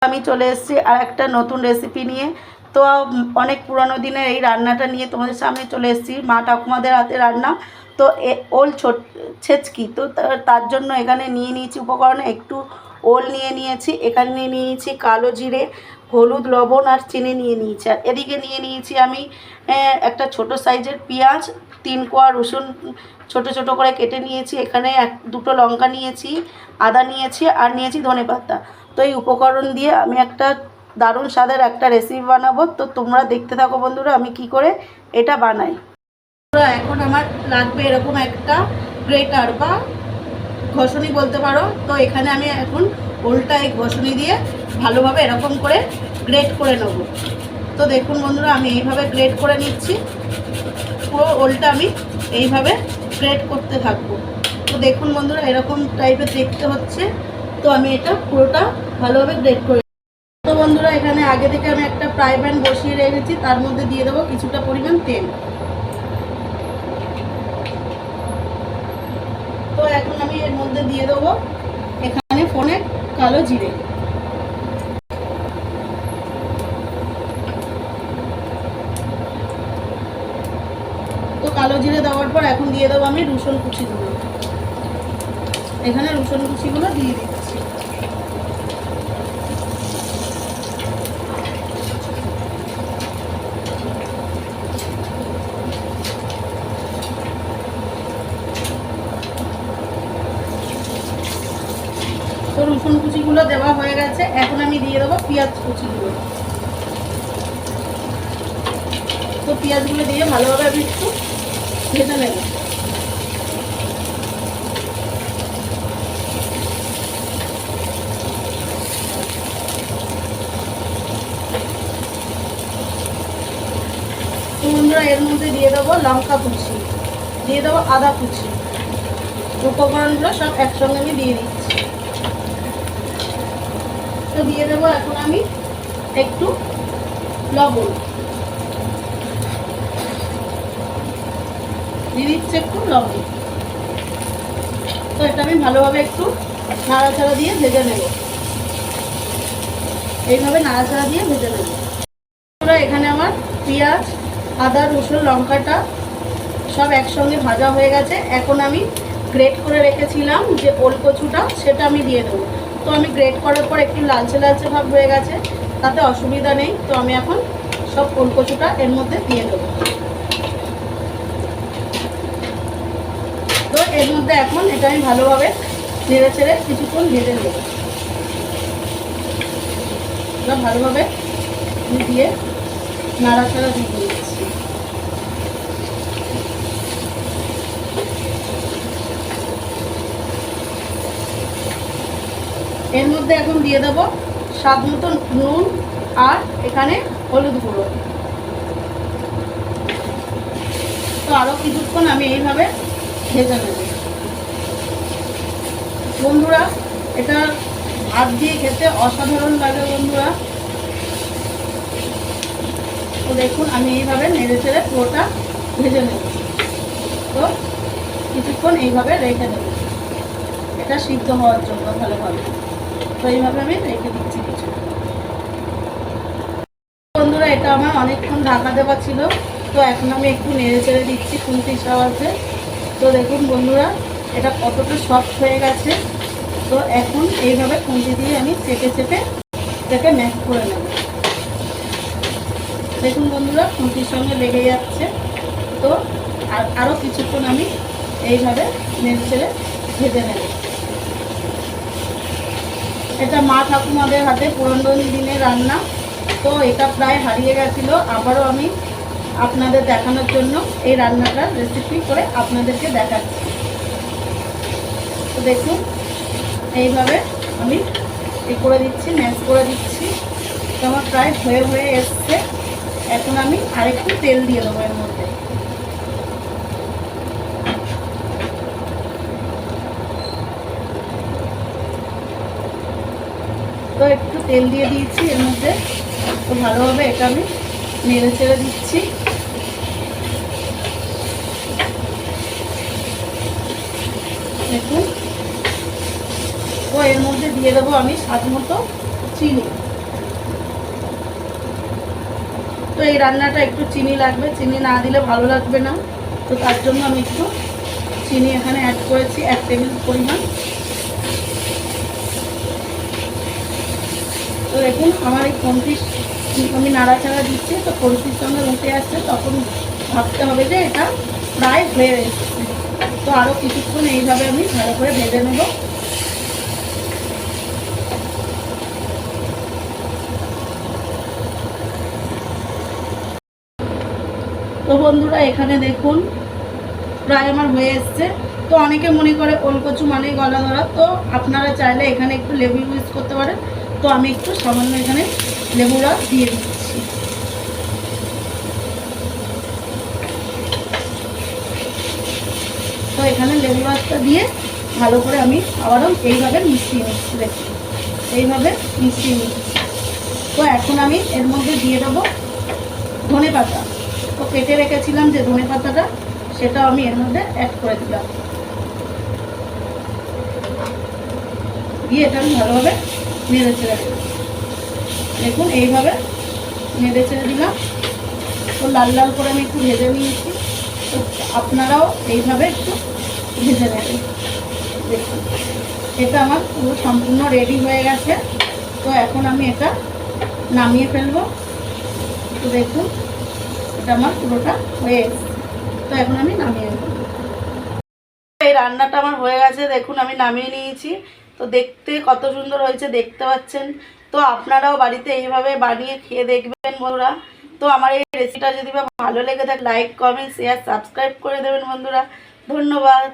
আমি চলে এসেছি আর একটা নতুন রেসিপি নিয়ে। তো অনেক পুরনো দিনের এই রান্নাটা নিয়ে তোমাদের সামনে চলে এসেছি, মা ঠাকুমাদের হাতে রান্না। তো ওল ছেচকি, তো তার জন্য এখানে নিয়ে নিয়েছি উপকরণ। একটু ওল নিয়ে নিয়েছি, এখানে নিয়ে নিয়েছি কালো জিরে, হলুদ, লবণ আর চিনি নিয়ে নিয়েছি। আর এদিকে নিয়ে নিয়েছি আমি একটা ছোট সাইজের পেঁয়াজ, 3 কোয়া রসুন ছোট ছোট করে কেটে নিয়েছি। এখানে দুটো লঙ্কা নিয়েছি, আদা নিয়েছি আর নিয়েছি ধনেপাতা। তো এই উপকরণ দিয়ে আমি একটা দারুণ স্বাদের একটা রেসিপি বানাবো। তো তোমরা দেখতে থাকো বন্ধুরা আমি কি করে এটা বানাই। এখন আমার লাগবে এরকম একটা গ্রেটার বা ঘষণি বলতে পারো। তো এখানে আমি এখন ওলটা এই ঘষণি দিয়ে ভালোভাবে এরকম করে গ্রেট করে নেব। তো দেখুন বন্ধুরা আমি এইভাবে গ্রেট করে নিচ্ছি, পুরো ওলটা আমি এইভাবে গ্রেট করতে থাকবো। তো দেখুন বন্ধুরা এরকম টাইপের দেখতে হচ্ছে। তো আমি এটা পুরোটা ভালোভাবে গ্রেট করে। তো বন্ধুরা এখানে আগে থেকে আমি একটা ফ্রাই প্যান বসিয়ে রেখেছি, তার মধ্যে দিয়ে দেবো কিছুটা পরিমাণ তেল। তো এখন আমি এর মধ্যে দিয়ে দেবো এখানে ফোনে কালো জিরে। তো কালো জিরে দেওয়ার পর এখন দিয়ে দেবো আমি রসুন কুচিগুলো। এখানে রসুন কুচিগুলো দিয়ে দিচ্ছি। তো রসুন কুচিগুলো দেওয়া হয়ে গেছে, এখন আমি দিয়ে দেবো পেঁয়াজ কুচিগুলো। তো পেঁয়াজগুলো দিয়ে ভালোভাবে আমি একটু ভেজে নেব। তো বন্ধুরা এর মধ্যে দিয়ে দেবো লঙ্কা কুচি, দিয়ে দেবো আদা কুচি। উপকরণগুলো সব একসঙ্গে আমি দিয়ে দিচ্ছি। তো দিয়ে দেবো এখন আমি একটু লবণ, দিয়ে দিচ্ছি একটু লবণ। তো এটা আমি ভালোভাবে একটু নাড়াচাড়া দিয়ে ভেজে নেব, এইভাবে নাড়াচাড়া দিয়ে ভেজে নেব। এখানে আমার পেঁয়াজ, আদা, রসুন, লঙ্কাটা সব একসঙ্গে ভাজা হয়ে গেছে। এখন আমি গ্রেট করে রেখেছিলাম যে ওল কচুটা, সেটা আমি দিয়ে দেবো। তো আমি গ্রেট করার পর একটু লালচে লালচে ভাব হয়ে গেছে, তাতে অসুবিধা নেই। তো আমি এখন সব ওল কচুটা এর মধ্যে দিয়ে দেবো। তো এর মধ্যে এখন এটা আমি ভালোভাবে নেড়ে ছেড়ে কিছুক্ষণ ভেজে নেব। ভালোভাবে দিয়ে নাড়াচাড়া দিয়ে দিচ্ছি। এর মধ্যে এখন দিয়ে দেবো স্বাদ মতো নুন আর এখানে হলুদ গুঁড়ো। তো আরও কিছুক্ষণ আমি এইভাবে ভেজে নেব। বন্ধুরা এটা ভাত দিয়ে খেতে অসাধারণ লাগে বন্ধুরা। তো দেখুন আমি এইভাবে নেড়ে চেড়ে পুরোটা ভেজে নেব। তো কিছুক্ষণ এইভাবে রেখে দেব এটা সিদ্ধ হওয়ার জন্য ভালোভাবে। তো এইভাবে আমি রেখে দিচ্ছি কিছু। বন্ধুরা এটা আমার অনেকক্ষণ ঢাকা দেওয়া ছিল, তো এখন আমি একটু নেড়ে চেড়ে দিচ্ছি খুন্তির সাহায্যে। তো দেখুন বন্ধুরা এটা কতটা সফট হয়ে গেছে। তো এখন এইভাবে খুন্তি দিয়ে আমি চেপে চেপে এটাকে ম্যাশ করে নেব। দেখুন বন্ধুরা খুন্তির সঙ্গে লেগে যাচ্ছে। তো আরও কিছুক্ষণ আমি এইভাবে নেড়ে চেড়ে ভেজে নেব। এটা মা ঠাকুমাদের হাতে পুরনো দিনের রান্না। তো এটা প্রায় হারিয়ে গেছিলো, আবারও আমি আপনাদের দেখানোর জন্য এই রান্নাটার রেসিপি করে আপনাদেরকে দেখাচ্ছি। তো দেখুন এইভাবে আমি করে দিচ্ছি, ম্যাশ করে দিচ্ছি। তো আমার প্রায় হয়ে হয়ে এসছে। এখন আমি আরেকটু তেল দিয়ে দেবো এর মধ্যে। তো একটু তেল দিয়ে দিয়েছি এর মধ্যে। তো ভালোভাবে এটা আমি নেড়ে চেড়ে দিচ্ছি। দেখুন তো এর মধ্যে দিয়ে দেবো আমি স্বাদ মতো চিনি। তো এই রান্নাটা একটু চিনি লাগবে, চিনি না দিলে ভালো লাগবে না, তো তার জন্য আমি একটু চিনি এখানে অ্যাড করেছি 1 টেবিল পরিমাণ। তো দেখুন আমার এই খন্তি আমি নাড়াচাড়া দিচ্ছি, তো খন্তির সঙ্গে উঠে আসছে, তখন ভাবতে হবে যে এটা প্রায় হয়ে এসেছে। তো আরও কিছুক্ষণ এইভাবে আমি ভালো করে ভেজে নেব। তো বন্ধুরা এখানে দেখুন প্রায় আমার হয়ে এসছে। তো অনেকে মনে করে ওলকচু মানেই গলা ধরা, তো আপনারা চাইলে এখানে একটু লেবু ইউজ করতে পারেন। তো আমি একটু সামান্য এখানে লেবু রস দিয়ে দিচ্ছি। তো এখানে লেবু রসটা দিয়ে ভালো করে আমি আবারও এইভাবে মিশিয়ে নিচ্ছি। দেখুন এইভাবে মিশিয়ে নিচ্ছি। তো এখন আমি এর মধ্যে দিয়ে দেবো ধনে পাতা। তো কেটে রেখেছিলাম যে ধনে পাতাটা, সেটাও আমি এর মধ্যে অ্যাড করে দিলাম। দিয়ে এটা আমি ভালোভাবে নেড়ে চেড়ে দিলাম। দেখুন এইভাবে নেড়ে চেড়ে দিলাম। তো লাল লাল করে আমি একটু ভেজে নিয়েছি। তো আপনারাও এইভাবে একটু ভেজে নেবেন। দেখুন এটা আমার পুরো সম্পূর্ণ রেডি হয়ে গেছে। তো এখন আমি এটা নামিয়ে ফেলবো। তো দেখুন এটা আমার পুরোটা হয়ে এসেছে। তো এখন আমি নামিয়ে নেব। এই রান্নাটা আমার হয়ে গেছে, দেখুন আমি নামিয়ে নিয়েছি। তো দেখতে কত সুন্দর হয়েছে দেখতে পাচ্ছেন। তো আপনারাও বাড়িতে এইভাবে বানিয়ে খেয়ে দেখবেন বন্ধুরা। তো আমার এই রেসিপিটা যদি ভালো লেগে থাকে লাইক কমেন্ট শেয়ার সাবস্ক্রাইব করে দেবেন বন্ধুরা। ধন্যবাদ।